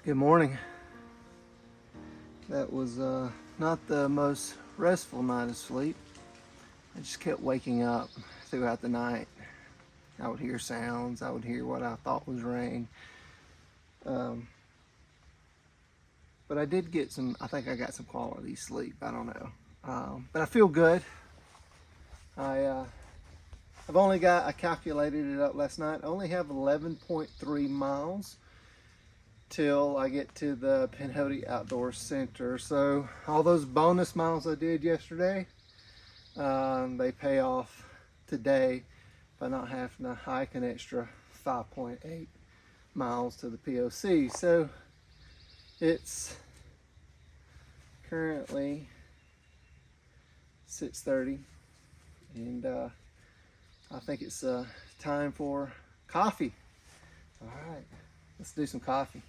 Good morning. That was not the most restful night of sleep. I just kept waking up throughout the night. I would hear sounds. I would hear what I thought was rain. But I did get some, I think I got some quality sleep. I don't know. But I feel good. I've only got, I calculated it up last night. I only have 11.3 miles till I get to the Pinhoti Outdoor Center. So all those bonus miles I did yesterday, they pay off today by not having to hike an extra 5.8 miles to the POC. So it's currently 6:30 and I think it's time for coffee. All right, let's do some coffee.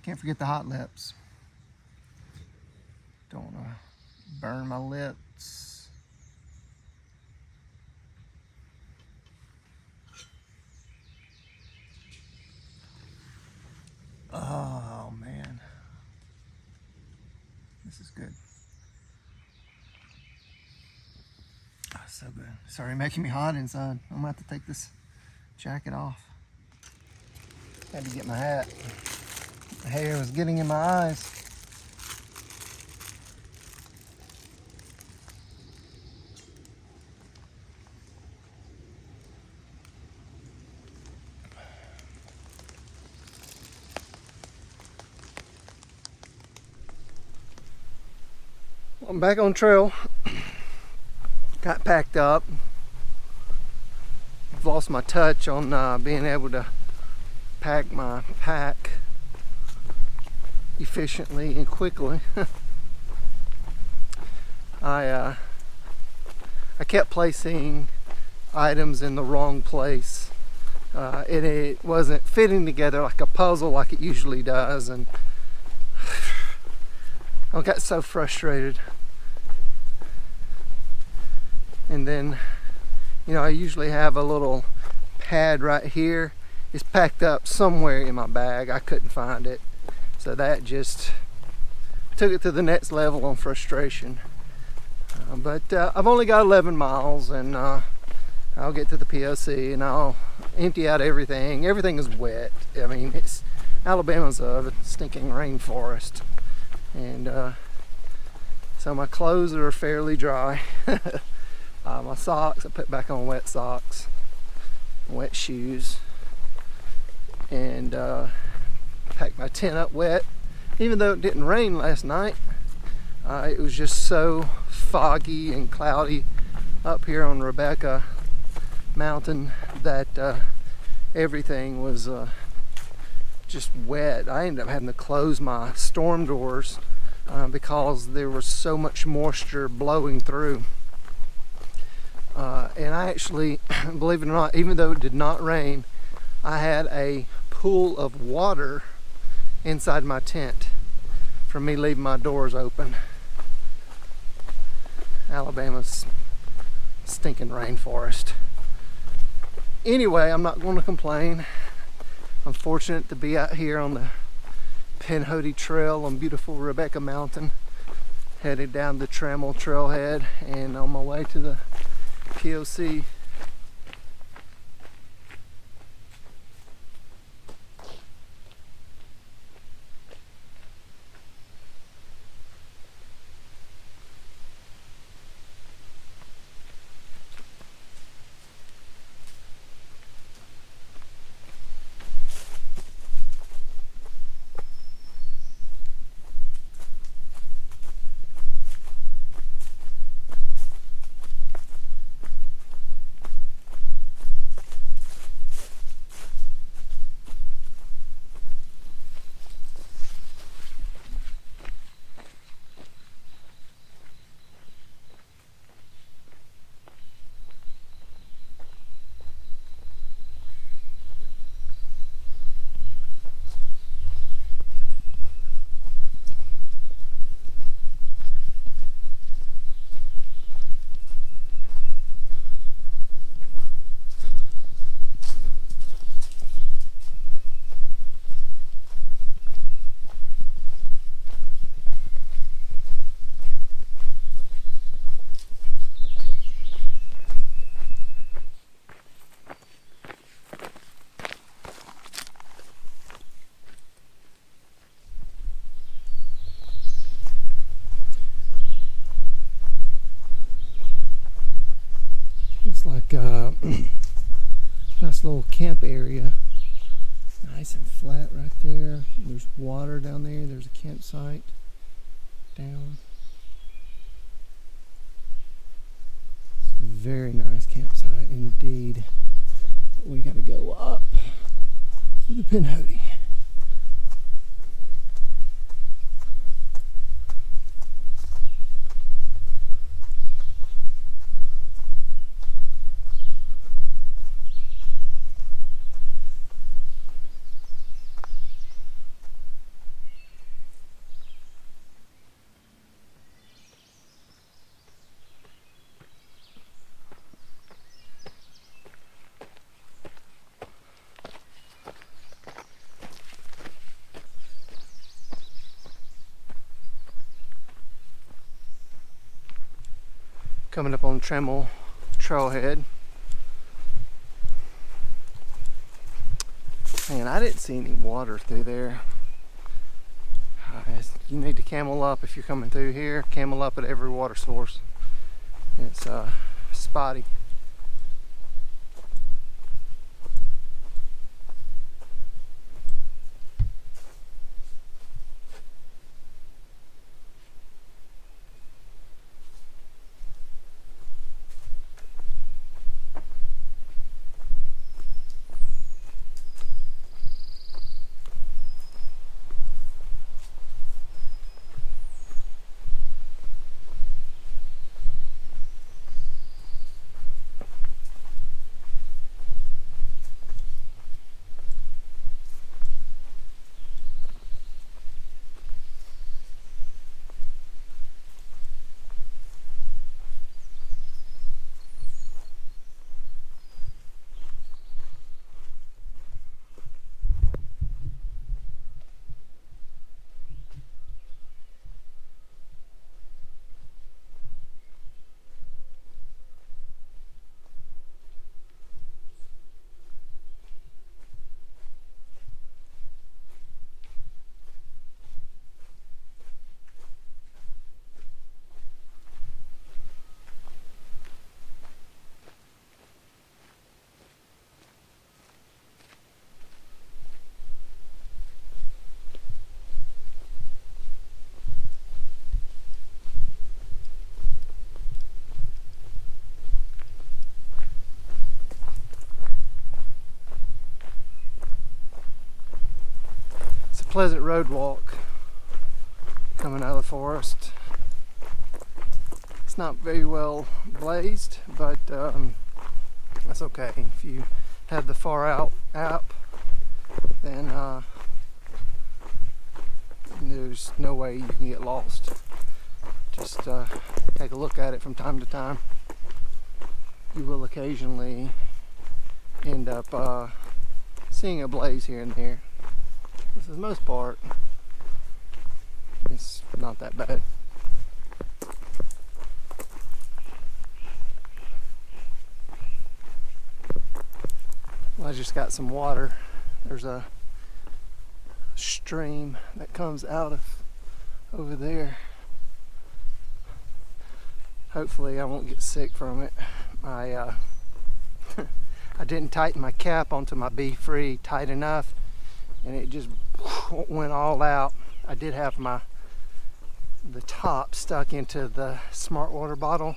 Can't forget the hot lips. Don't want to burn my lips. Oh man, this is good. Oh, so good. Sorry, making me hot inside. I'm gonna have to take this jacket off. Had to get my hat. The hair was getting in my eyes. I'm back on trail. Got packed up. I've lost my touch on being able to pack my pack efficiently and quickly. I kept placing items in the wrong place. It wasn't fitting together like a puzzle like it usually does, and I got so frustrated. And then, you know, I usually have a little pad right here. It's packed up somewhere in my bag. I couldn't find it. So that just took it to the next level on frustration. But I've only got 11 miles, and I'll get to the POC and I'll empty out everything. Everything is wet. I mean, Alabama's a stinking rainforest. And so my clothes are fairly dry. My socks, I put back on wet socks, wet shoes, and packed my tent up wet. Even though it didn't rain last night, it was just so foggy and cloudy up here on Rebecca Mountain that everything was just wet. I ended up having to close my storm doors because there was so much moisture blowing through. And I actually, believe it or not, even though it did not rain, I had a pool of water inside my tent from me leaving my doors open. Alabama's stinking rainforest. Anyway, I'm not going to complain. I'm fortunate to be out here on the Pinhoti Trail on beautiful Rebecca Mountain, headed down the Trailhead and on my way to the POC. It's like a nice little camp area. Nice and flat right there. There's water down there. There's a campsite down. Very nice campsite indeed. But we gotta go up to the Pinhoti. Coming up on Trailhead. Man, I didn't see any water through there. You need to camel up if you're coming through here. Camel up at every water source. It's spotty. pleasant road walk coming out of the forest. It's not very well blazed, but that's okay. If you have the Far Out app, then there's no way you can get lost. Just take a look at it from time to time. You will occasionally end up seeing a blaze here and there. But for the most part, it's not that bad. Well, I just got some water. There's a stream that comes out of over there. Hopefully I won't get sick from it. I didn't tighten my cap onto my Be Free tight enough, and it just went all out. I did have the top stuck into the Smart Water bottle,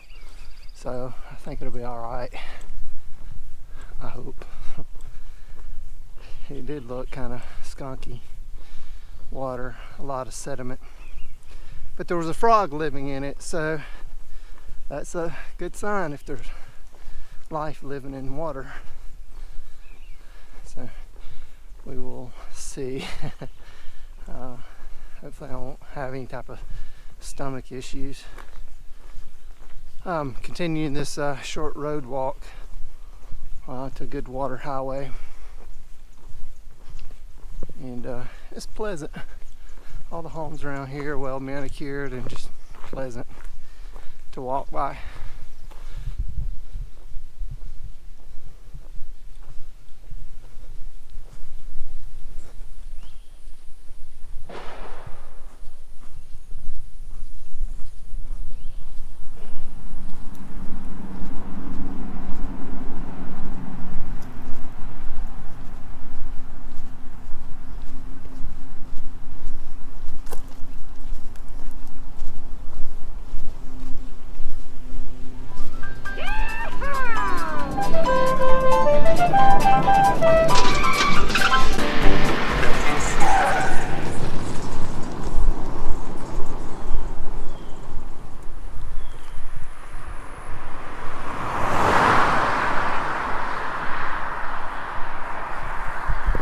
so I think it'll be all right. I hope. It did look kind of skunky water, a lot of sediment, but there was a frog living in it, so that's a good sign if there's life living in water. So we will see. Hopefully I won't have any type of stomach issues. Continuing this short road walk to Goodwater Highway, and it's pleasant. All the homes around here are well manicured and just pleasant to walk by.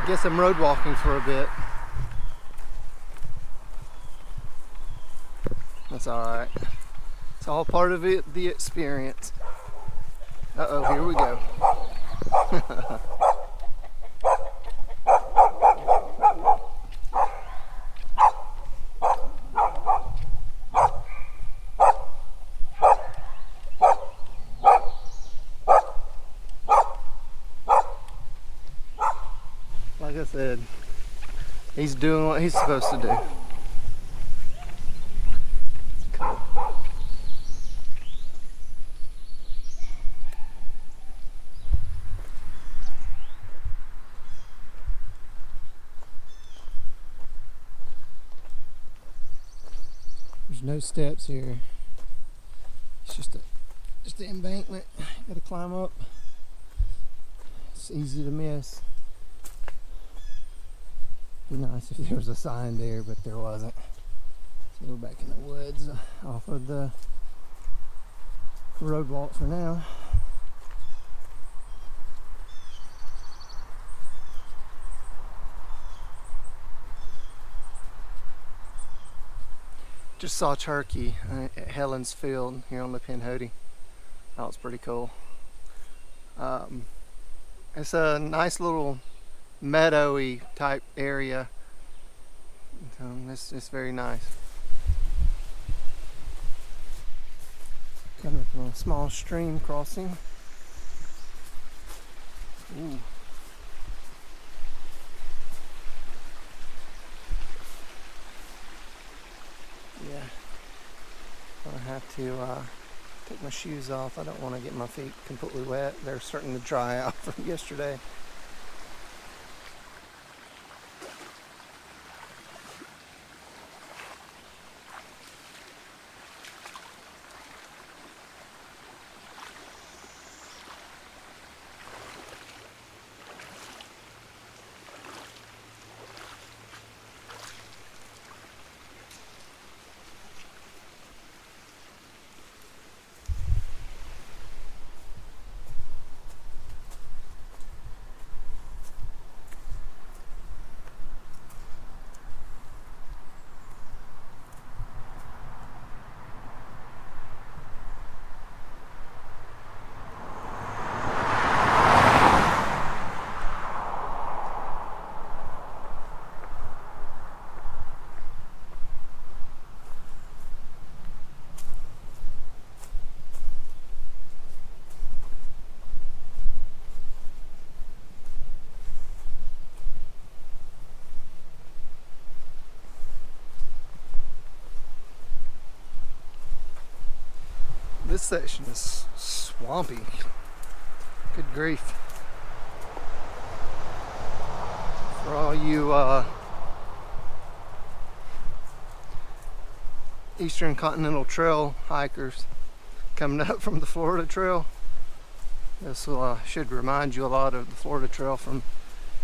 Guess I'm road walking for a bit. That's alright. It's all part of it, the experience. Uh-oh, here we go. Like I said, he's doing what he's supposed to do. Cool. There's no steps here. It's just the embankment. You gotta climb up. It's easy to miss. Be nice if there was a sign there, but there wasn't. So we're back in the woods off of the road walk for now. Just saw turkey at Helen's Field here on the Pinhoti. That was pretty cool. It's a nice little meadowy type area. It's very nice. Coming from a small stream crossing. Ooh. Yeah, I have to take my shoes off. I don't want to get my feet completely wet. They're starting to dry out from yesterday. This section is swampy. Good grief. For all you Eastern Continental Trail hikers coming up from the Florida Trail, this will, should remind you a lot of the Florida Trail from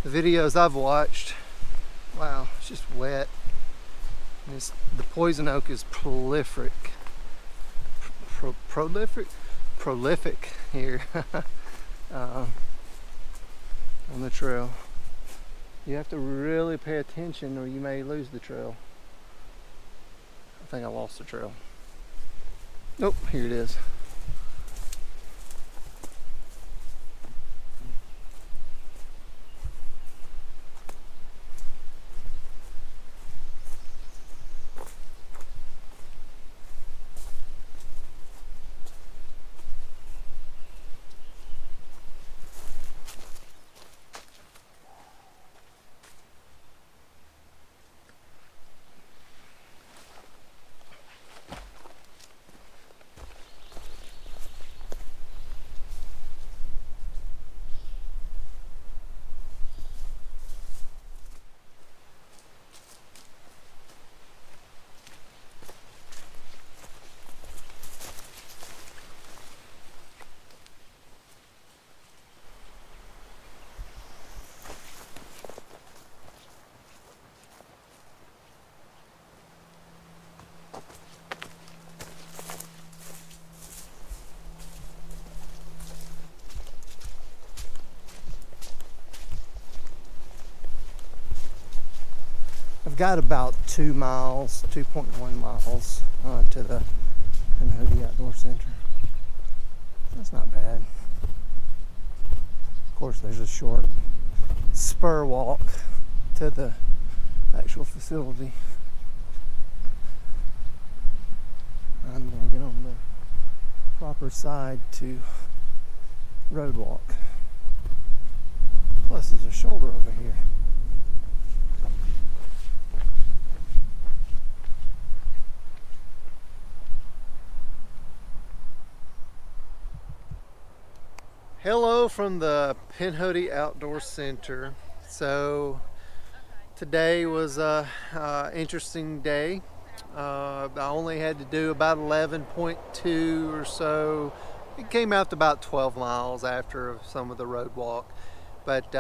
the videos I've watched. Wow, it's just wet. The poison oak is prolific here on the trail. You have to really pay attention or you may lose the trail. I think I lost the trail. Nope, here it is. I've got about 2 miles, 2.1 miles to the Pinhoti Outdoor Center. That's not bad. Of course, there's a short spur walk to the actual facility. I'm going to get on the proper side to road walk. Plus, there's a shoulder over here. Hello from the Pinhoti Outdoor Center. So today was a interesting day. I only had to do about 11.2 or so. It came out to about 12 miles after some of the road walk. But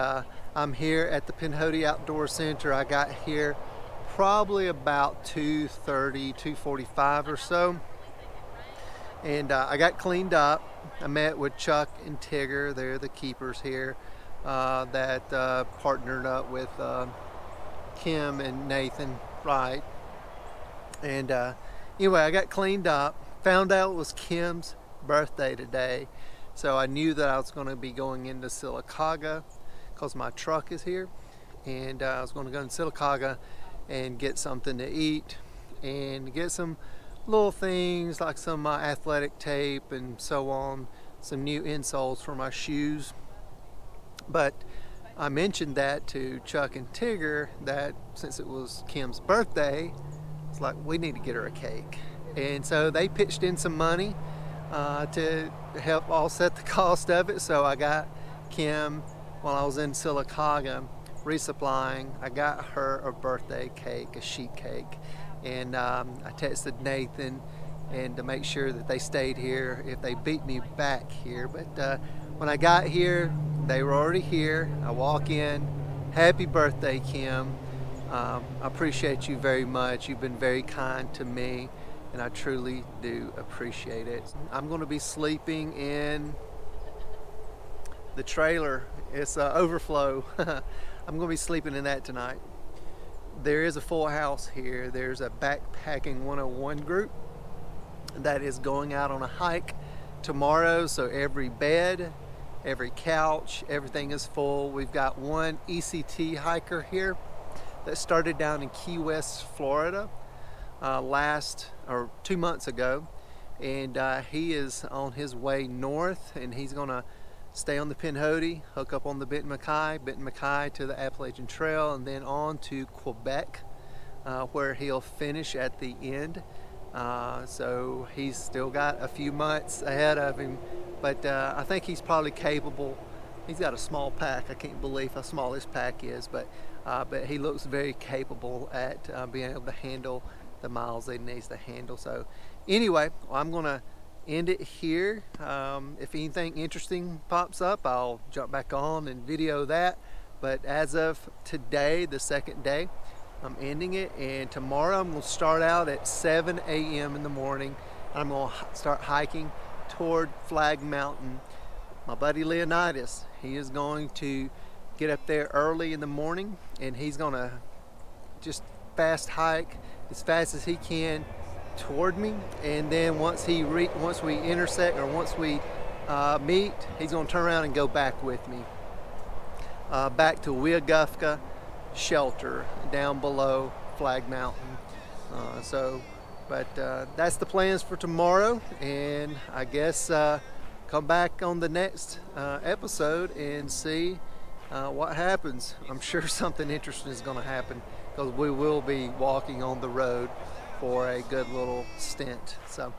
I'm here at the Pinhoti Outdoor Center. I got here probably about 2:30, 2:45 or so. And I got cleaned up. I met with Chuck and Tigger. They're the keepers here that partnered up with Kim and Nathan Wright. And anyway, I got cleaned up. Found out it was Kim's birthday today. So I knew that I was going to be going into Sylacauga because my truck is here. And I was going to go to Sylacauga and get something to eat and get some little things like some athletic tape and so on, some new insoles for my shoes. But I mentioned that to Chuck and Tigger that since it was Kim's birthday, it's like we need to get her a cake. And so they pitched in some money to help offset the cost of it. So I got Kim, while I was in Sylacauga resupplying, I got her a birthday cake, a sheet cake. And I texted Nathan and to make sure that they stayed here if they beat me back here. But when I got here, they were already here. I walk in, happy birthday, Kim. I appreciate you very much. You've been very kind to me, and I truly do appreciate it. I'm going to be sleeping in the trailer. It's overflow. I'm going to be sleeping in that tonight. There is a full house here. There's a backpacking 101 group that is going out on a hike tomorrow. So every bed, every couch, everything is full. We've got one ECT hiker here that started down in Key West, Florida 2 months ago. And he is on his way north, and he's gonna stay on the Pinhoti, hook up on the Benton MacKaye to the Appalachian Trail, and then on to Quebec, where he'll finish at the end So he's still got a few months ahead of him, but I think he's probably capable. He's got a small pack. I can't believe how small his pack is, but he looks very capable at being able to handle the miles that he needs to handle. So anyway, I'm gonna end it here. If anything interesting pops up, I'll jump back on and video that. But as of today, the second day, I'm ending it, and tomorrow I'm going to start out at 7 a.m. in the morning. I'm going to start hiking toward Flagg Mountain. My buddy Leonidas, he is going to get up there early in the morning, and he's going to just fast hike as fast as he can toward me, and then once we intersect, or once we meet, he's going to turn around and go back with me back to Weogufka shelter down below Flagg Mountain. But that's the plans for tomorrow, and I guess come back on the next episode and see what happens. I'm sure something interesting is going to happen, because we will be walking on the road for a good little stint. So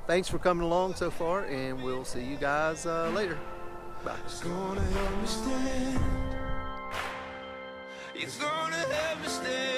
thanks for coming along so far, and we'll see you guys later. Bye. It's gonna help me stand.